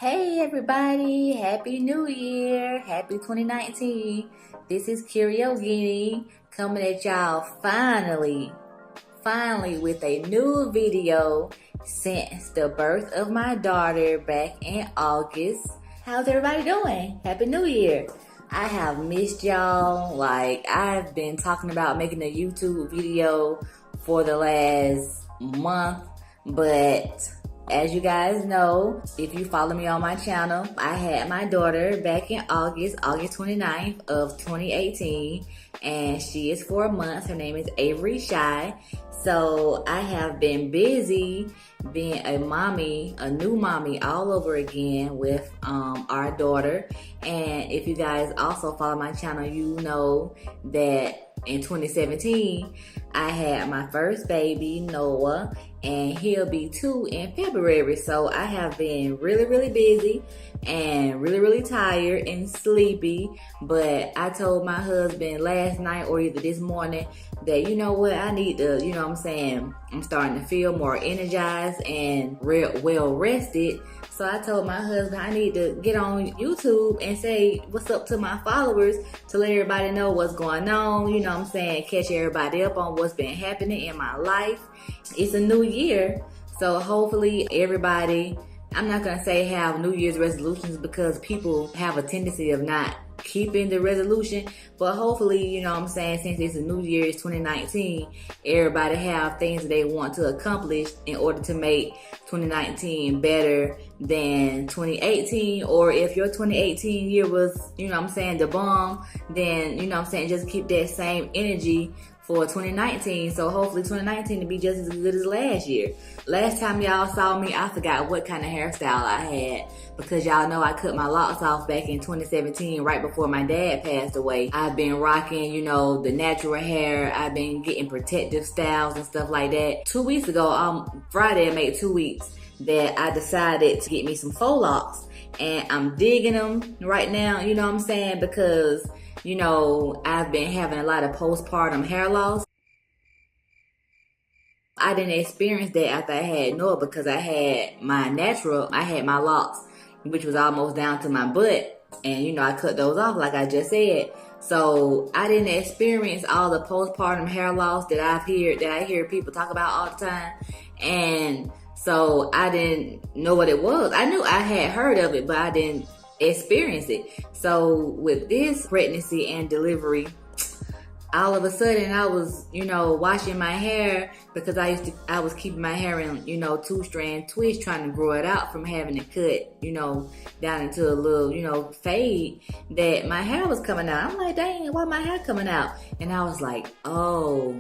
Hey everybody, Happy New Year, Happy 2019. This is Kiera coming at y'all finally with a new video since the birth of my daughter back in August. How's everybody doing? Happy New Year. I have missed y'all. I've been talking about making a YouTube video for the last month, but as you guys know, if you follow me on my channel, I had my daughter back in August 29th of 2018, and she is 4 months. Her name is Averie Shy. So I have been busy being a mommy, a new mommy all over again with our daughter. And if you guys also follow my channel, you know that in 2017, I had my first baby, Noah, and he'll be 2 in February. So I have been really busy and really tired and sleepy. But I told my husband last night or either this morning that, you know what, I need to, I'm starting to feel more energized and well rested. So I told my husband I need to get on YouTube and say what's up to my followers to let everybody know what's going on, catch everybody up on what's been happening in my life. It's a new year, so hopefully everybody, I'm not going to say have New Year's resolutions because people have a tendency of not keeping the resolution, but hopefully, since it's a new year, it's 2019, everybody have things that they want to accomplish in order to make 2019 better than 2018. Or if your 2018 year was, the bomb, then, just keep that same energy for 2019. So hopefully 2019 to be just as good as last year. Last time y'all saw me, I forgot what kind of hairstyle I had because y'all know I cut my locks off back in 2017 right before my dad passed away. I've been rocking, the natural hair. I've been getting protective styles and stuff like that. 2 weeks ago, Friday, it made 2 weeks that I decided to get me some faux locks, and I'm digging them right now, because I've been having a lot of postpartum hair loss. I didn't experience that after I had Noah because I had my locks, which was almost down to my butt. And, I cut those off like I just said. So I didn't experience all the postpartum hair loss that I hear people talk about all the time. And so I didn't know what it was. I knew I had heard of it, but I didn't experience it. So with this pregnancy and delivery, all of a sudden I was, washing my hair because I was keeping my hair in, 2-strand twist, trying to grow it out from having it cut, down into a little, fade, that my hair was coming out. I'm like, dang, why my hair coming out? And I was like, oh,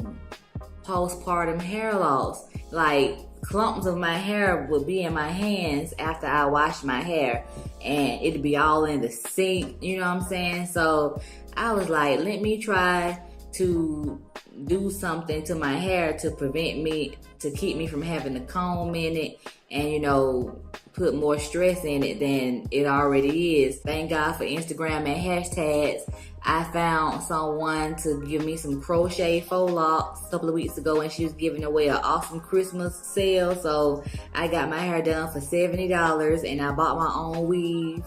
postpartum hair loss. Like, clumps of my hair would be in my hands after I washed my hair, and it'd be all in the sink, So I was like, let me try to do something to my hair to keep me from having to comb in it and, put more stress in it than it already is. Thank God for Instagram and hashtags. I found someone to give me some crochet faux locks a couple of weeks ago, and she was giving away an awesome Christmas sale. So I got my hair done for $70, and I bought my own weave.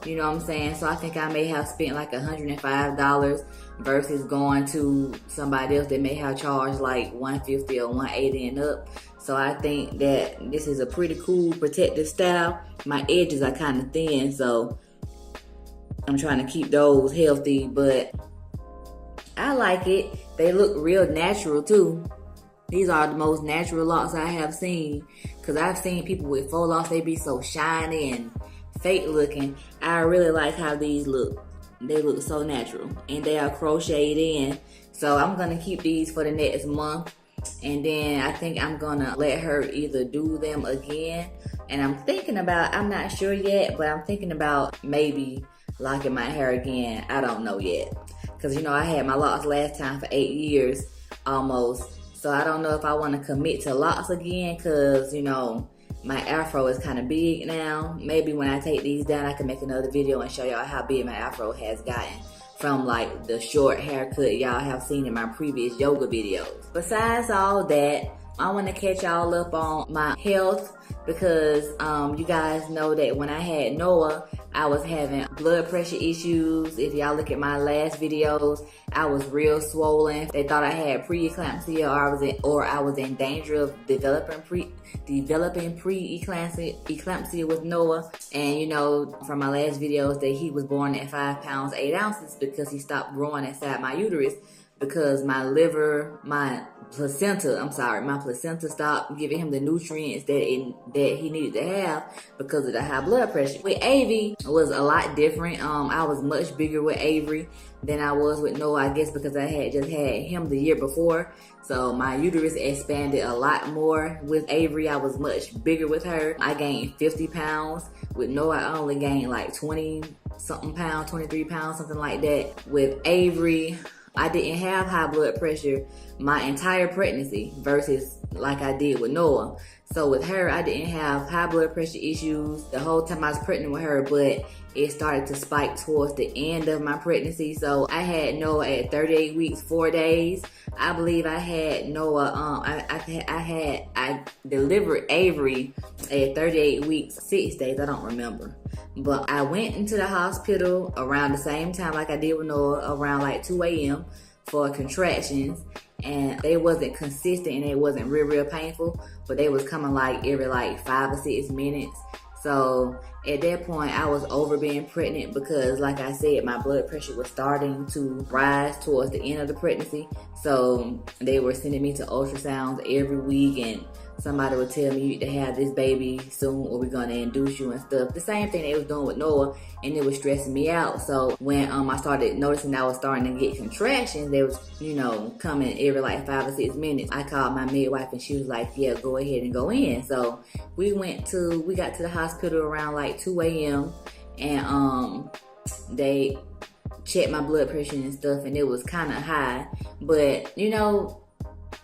So I think I may have spent like $105 versus going to somebody else that may have charged like $150 or $180 and up. So I think that this is a pretty cool protective style. My edges are kind of thin, so I'm trying to keep those healthy, but I like it. They look real natural too. These are the most natural locks I have seen, because I've seen people with faux locks, they be so shiny and fake looking. I really like how these look. They look so natural, and they are crocheted in. So I'm gonna keep these for the next month, and then I think I'm gonna let her either do them again. And I'm not sure yet, but I'm thinking about maybe locking my hair again. I don't know yet, because I had my locks last time for 8 years almost. So I don't know if I want to commit to locks again, because my afro is kind of big now. Maybe when I take these down, I can make another video and show y'all how big my afro has gotten from like the short haircut y'all have seen in my previous yoga videos. Besides all that, I want to catch y'all up on my health because you guys know that when I had Noah, I was having blood pressure issues. If y'all look at my last videos, I was real swollen. They thought I had preeclampsia or I was in danger of developing preeclampsia with Noah. And you know from my last videos that he was born at 5 pounds 8 ounces because he stopped growing inside my uterus because my placenta stopped giving him the nutrients that he needed to have because of the high blood pressure. With Averie, it was a lot different. I was much bigger with Averie than I was with Noah, I guess because I had just had him the year before. So my uterus expanded a lot more with Averie. I was much bigger with her. I gained 50 pounds. With Noah, I only gained like 20 something pounds, 23 pounds, something like that. With Averie, I didn't have high blood pressure my entire pregnancy versus like I did with Noah. So with her, I didn't have high blood pressure issues the whole time I was pregnant with her, but it started to spike towards the end of my pregnancy. So I had Noah at 38 weeks, 4 days. I believe I had Noah, I delivered Averie at 38 weeks, 6 days, I don't remember. But I went into the hospital around the same time like I did with Noah, around like 2 a.m. for contractions. And they wasn't consistent and it wasn't real painful, but they was coming like every like 5 or 6 minutes. So at that point, I was over being pregnant because, like I said, my blood pressure was starting to rise towards the end of the pregnancy. So they were sending me to ultrasounds every week, and somebody would tell me you need to have this baby soon or we're going to induce you and stuff. The same thing they was doing with Noah, and it was stressing me out. So when I started noticing I was starting to get contractions, they was, coming every like 5 or 6 minutes. I called my midwife and she was like, yeah, go ahead and go in. So we got to the hospital around like 2 a.m. and they checked my blood pressure and stuff, and it was kind of high. But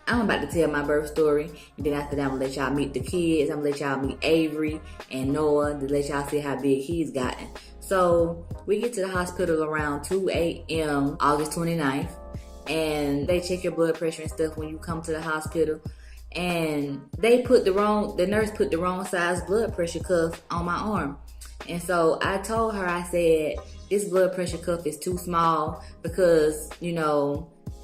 I'm about to tell my birth story, and then after that I'm gonna let y'all meet the kids. I'm gonna let y'all meet Averie and Noah to let y'all see how big he's gotten. So we get to the hospital around 2 a.m. August 29th, and they check your blood pressure and stuff when you come to the hospital. And the nurse put the wrong size blood pressure cuff on my arm. And so I told her, I said, this blood pressure cuff is too small because,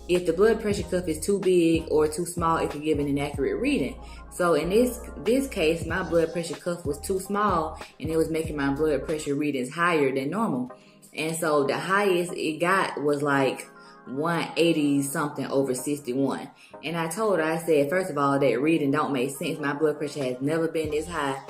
if the blood pressure cuff is too big or too small, it could give an inaccurate reading. So in this case, my blood pressure cuff was too small and it was making my blood pressure readings higher than normal. And so the highest it got was like 180 something over 61. And I told her, I said, first of all, that reading don't make sense. My blood pressure has never been this high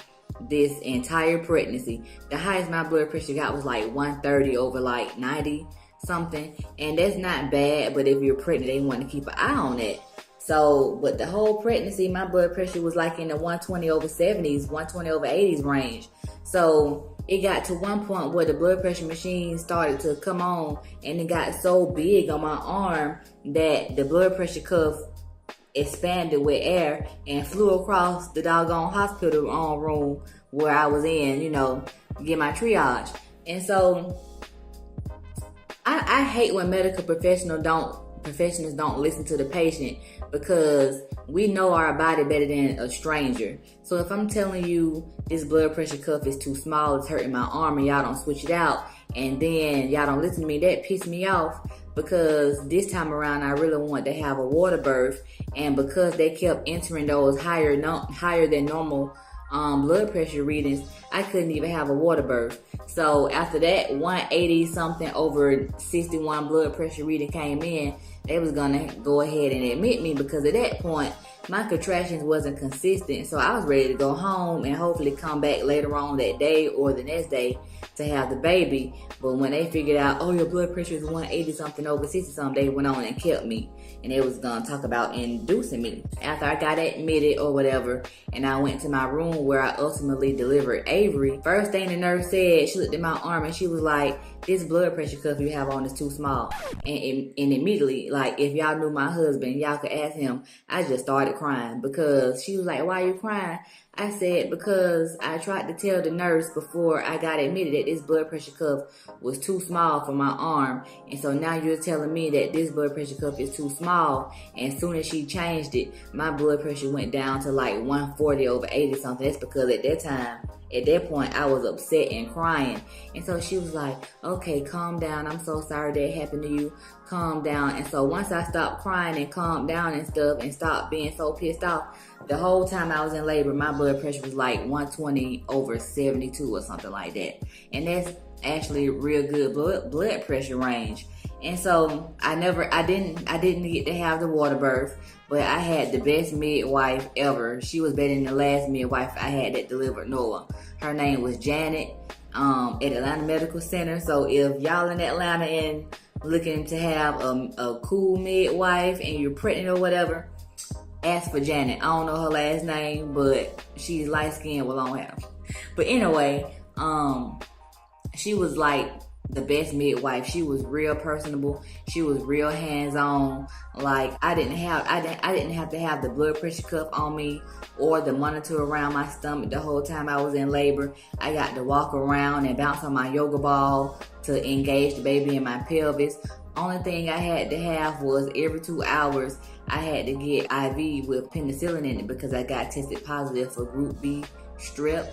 this entire pregnancy. The highest my blood pressure got was like 130 over like 90 something, and that's not bad, but if you're pregnant, they want to keep an eye on it. So, but the whole pregnancy, my blood pressure was like in the 120 over 70s, 120 over 80s range. So it got to one point where the blood pressure machine started to come on, and it got so big on my arm that the blood pressure cuff expanded with air and flew across the doggone hospital room where I was in, get my triage. And so I hate when medical professionals don't listen to the patient, because we know our body better than a stranger. So if I'm telling you this blood pressure cuff is too small, it's hurting my arm, and y'all don't switch it out, and then y'all don't listen to me, that pissed me off, because this time around I really wanted to have a water birth, and because they kept entering those higher than normal blood pressure readings, I couldn't even have a water birth. So after that 180 something over 61 blood pressure reading came in, they was gonna go ahead and admit me, because at that point my contractions wasn't consistent. So I was ready to go home and hopefully come back later on that day or the next day to have the baby. But when they figured out, oh, your blood pressure is 180 something over 60 something, they went on and kept me. And they was gonna talk about inducing me. After I got admitted or whatever, and I went to my room where I ultimately delivered Averie, first thing the nurse said, she looked at my arm and she was like, this blood pressure cuff you have on is too small. And immediately, like, if y'all knew my husband, y'all could ask him, I just started started crying because she was like, why are you crying? I said, because I tried to tell the nurse before I got admitted that this blood pressure cuff was too small for my arm. And so now you're telling me that this blood pressure cuff is too small. And as soon as she changed it, my blood pressure went down to like 140/80 something. That's because at that point, I was upset and crying. And so she was like, okay, calm down. I'm so sorry that happened to you. Calm down. And so once I stopped crying and calmed down and stuff and stopped being so pissed off, the whole time I was in labor, my blood pressure was like 120/72 or something like that. And that's actually real good blood pressure range. And so I didn't get to have the water birth, but I had the best midwife ever. She was better than the last midwife I had that delivered Noah. Her name was Janet at Atlanta Medical Center. So if y'all in Atlanta and looking to have a cool midwife and you're pregnant or whatever, ask for Janet. I don't know her last name, but she's light skinned with long hair. But anyway, she was like the best midwife. She was real personable. She was real hands-on. Like I didn't have to have the blood pressure cuff on me or the monitor around my stomach the whole time I was in labor. I got to walk around and bounce on my yoga ball to engage the baby in my pelvis. Only thing I had to have was every 2 hours I had to get IV with penicillin in it because I got tested positive for group B strep.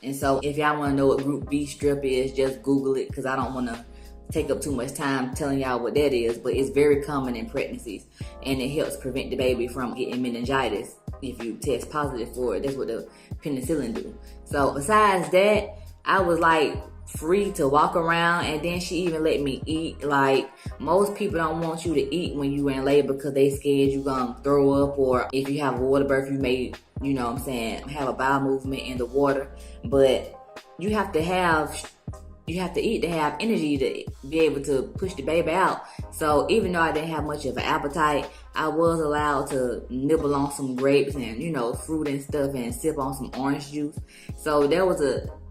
And so if y'all want to know what group B strep is, just Google it because I don't want to take up too much time telling y'all what that is. But it's very common in pregnancies and it helps prevent the baby from getting meningitis if you test positive for it. That's what the penicillin do. So besides that, I was like free to walk around, and then she even let me eat. Like most people don't want you to eat when you're in labor because they scared you gonna throw up, or if you have a water birth you may, you know what I'm saying, have a bowel movement in the water. But you have to eat to have energy to be able to push the baby out. So even though I didn't have much of an appetite, I was allowed to nibble on some grapes and, you know, fruit and stuff and sip on some orange juice. So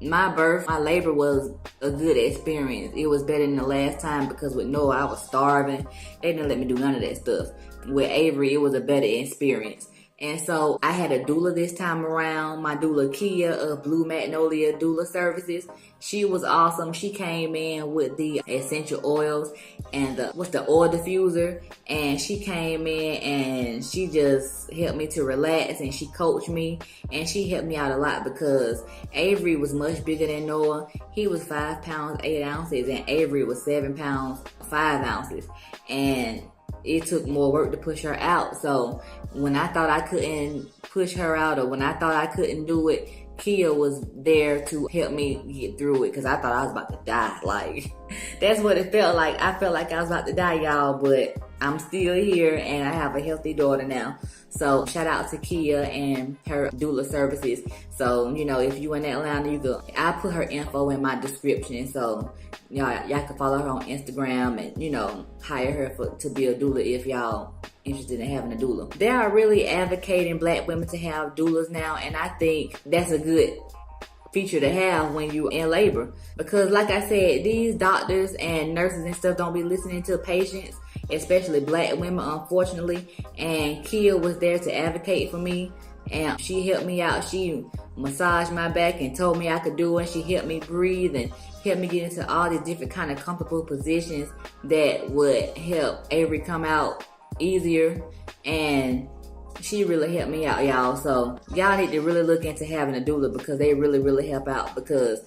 my labor was a good experience. It was better than the last time because with Noah, I was starving. They didn't let me do none of that stuff. With Averie, it was a better experience. And so I had a doula this time around, my doula Kiera of Blue Magnolia Doula Services. She was awesome. She came in with the essential oils and the oil diffuser. And she came in and she just helped me to relax and she coached me. And she helped me out a lot because Averie was much bigger than Noah. He was 5 pounds, 8 ounces and Averie was 7 pounds, 5 ounces. And it took more work to push her out. So when I thought I couldn't push her out or when I thought I couldn't do it, Kia was there to help me get through it because I thought I was about to die. Like, that's what it felt like. I felt like I was about to die, y'all, but I'm still here and I have a healthy daughter now. So shout out to Kia and her doula services. So, you know, if you in Atlanta, I'll put her info in my description. So y'all can follow her on Instagram and, you know, hire her to be a doula if y'all interested in having a doula. They are really advocating Black women to have doulas now, and I think that's a good feature to have when you're in labor. Because like I said, these doctors and nurses and stuff don't be listening to patients, especially Black women, unfortunately. And Kia was there to advocate for me, and she helped me out. She massaged my back and told me I could do it. She helped me breathe and helped me get into all these different kind of comfortable positions that would help Averie come out easier. And she really helped me out, y'all. So y'all need to really look into having a doula because they really, really help out. Because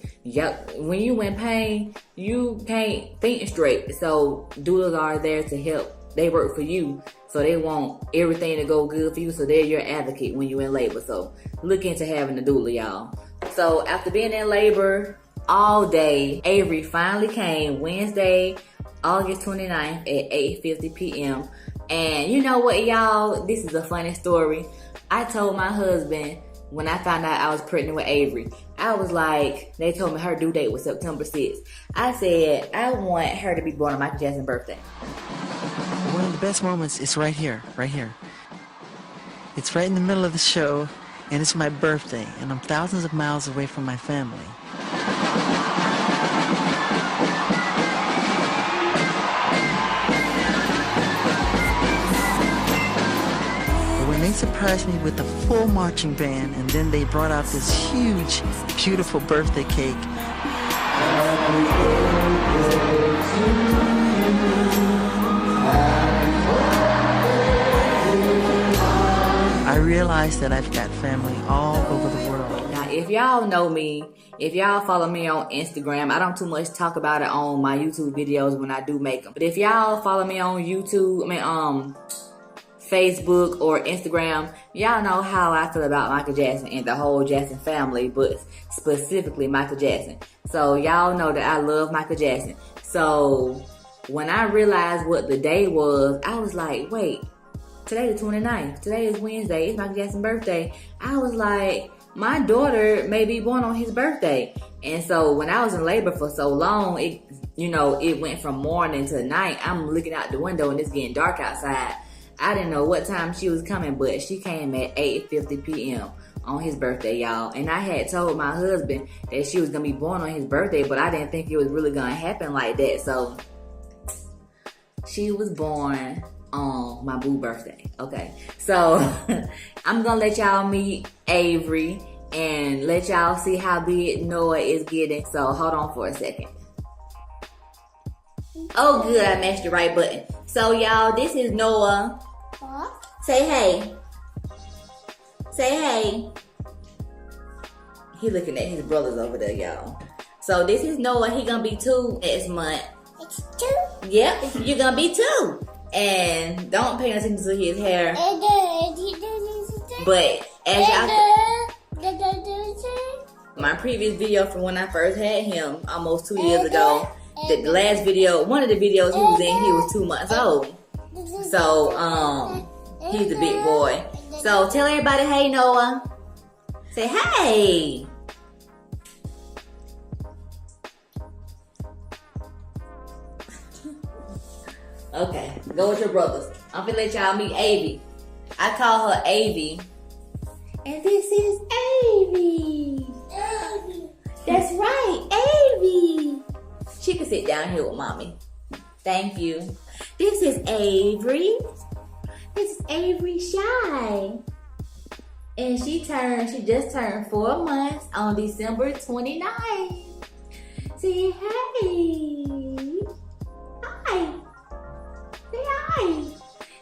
when you in pain, you can't think straight. So doulas are there to help. They work for you. So they want everything to go good for you. So they're your advocate when you're in labor. So look into having a doula, y'all. So after being in labor all day, Averie finally came Wednesday, August 29th at 8:50 p.m. And you know what, y'all? This is a funny story. I told my husband when I found out I was pregnant with Averie, I was like, they told me her due date was September 6th. I said, I want her to be born on Michael Jackson's birthday. One of the best moments is right here, right here. It's right in the middle of the show, and it's my birthday, and I'm thousands of miles away from my family. when they surprised me with a full marching band, and then they brought out this huge, beautiful birthday cake, I realized that I've got family all over the world. Now, if y'all know me, if y'all follow me on Instagram, I don't too much talk about it on my YouTube videos when I do make them. But if y'all follow me on YouTube, Facebook or Instagram, y'all know how I feel about Michael Jackson and the whole Jackson family, but specifically Michael Jackson. So y'all know that I love Michael Jackson. So when I realized what the day was, I was like, wait, today the 29th. Today is Wednesday. It's Michael Jackson's birthday. I was like, my daughter may be born on his birthday. And so when I was in labor for so long, it went from morning to night. I'm looking out the window and it's getting dark outside. I didn't know what time she was coming, but she came at 8:50 p.m. on his birthday, y'all. And I had told my husband that she was going to be born on his birthday, but I didn't think it was really going to happen like that. So she was born on my boo birthday. Okay, so I'm gonna let y'all meet Averie and let y'all see how big Noah is getting. So hold on for a second. Oh good, I mashed the right button. So y'all, this is Noah. Say hey. Say hey. He looking at his brothers over there, y'all. So this is Noah. He gonna be 2 next month. It's 2? Yep, you're gonna be 2. And don't pay attention to his hair. But as y'all, my previous video from when I first had him almost 2 years ago, the last video, one of the videos he was in, he was 2 months old. So he's a big boy. So tell everybody, hey Noah. Say hey. Okay, go with your brothers. I'm gonna let y'all meet Averie. I call her Averie. And this is Averie. That's right, Averie. She can sit down here with mommy. Thank you. This is Averie. This is Averie Shy. And she just turned 4 months on December 29th. Say hey. Hi. Say hi.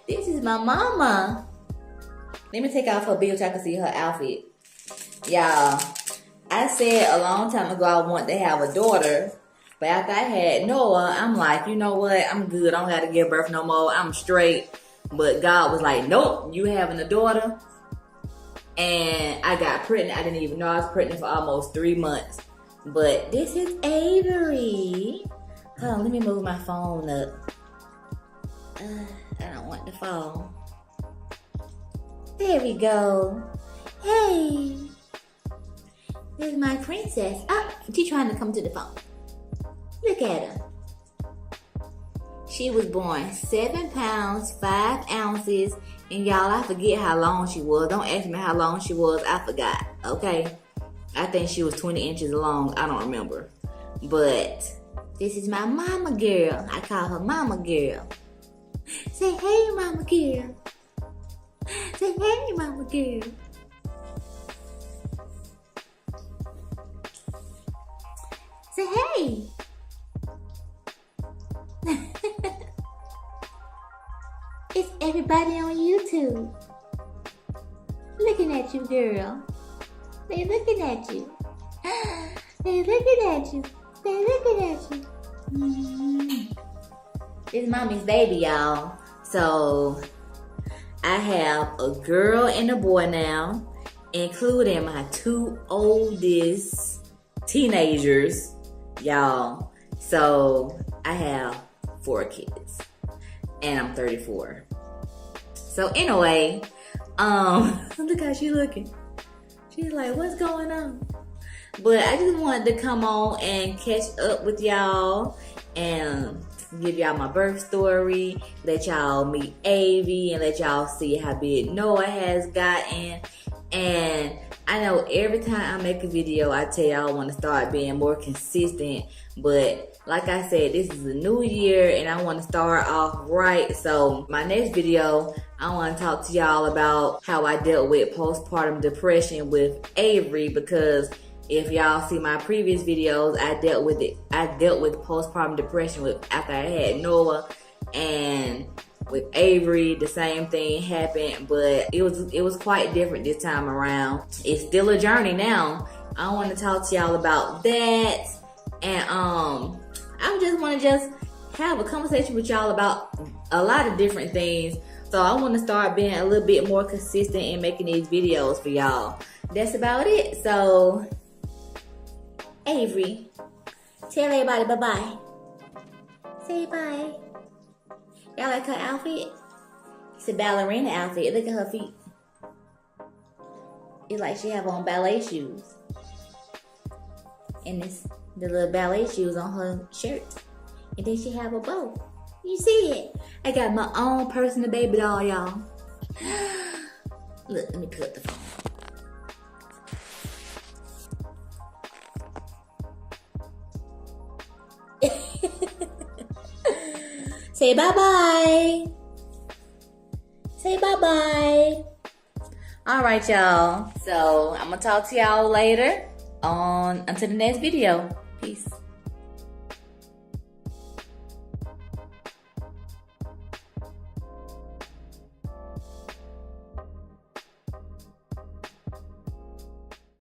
This is my mama. Let me take off her bib so I can see her outfit. Y'all, I said a long time ago I want to have a daughter. But after I had Noah, I'm like, you know what? I'm good. I don't got to give birth no more. I'm straight. But God was like, nope, you having a daughter. And I got pregnant. I didn't even know I was pregnant for almost 3 months. But this is Averie. Hold on, let me move my phone up. I don't want to fall. There we go. Hey. There's my princess. Oh, she's trying to come to the phone. Look at her. She was born 7 pounds, 5 ounces. And y'all, I forget how long she was. Don't ask me how long she was. I forgot. Okay? I think she was 20 inches long. I don't remember. But this is my mama girl. I call her mama girl. Say hey, mama girl. Say hey, mama girl. Say hey. It's everybody on YouTube. Looking at you, girl. They looking at you. They looking at you. They looking at you. Mm-hmm. It's mommy's baby, y'all. So I have a girl and a boy now, including my 2 oldest teenagers, y'all. So I have 4 kids, and I'm 34. So anyway, look how she looking. She's like, what's going on? But I just wanted to come on and catch up with y'all and give y'all my birth story, let y'all meet Averie, and let y'all see how big Noah has gotten. And I know every time I make a video, I tell y'all I want to start being more consistent, but like I said, this is a new year and I want to start off right. So my next video, I want to talk to y'all about how I dealt with postpartum depression with Averie, because if y'all see my previous videos, I dealt with postpartum depression after I had Noah, and with Averie the same thing happened, but it was quite different this time around. It's still a journey now. I want to talk to y'all about that, and I just want to have a conversation with y'all about a lot of different things. So I want to start being a little bit more consistent in making these videos for y'all. That's about it. So, Averie, tell everybody bye-bye. Say bye. Y'all like her outfit? It's a ballerina outfit. Look at her feet. It's like she have on ballet shoes. And the little ballet shoes on her shirt. And then she have a bow. You see it? I got my own personal baby doll, y'all. Look, let me pick up the phone. Say bye-bye. Say bye-bye. All right, y'all. So I'm going to talk to y'all later until the next video. Peace.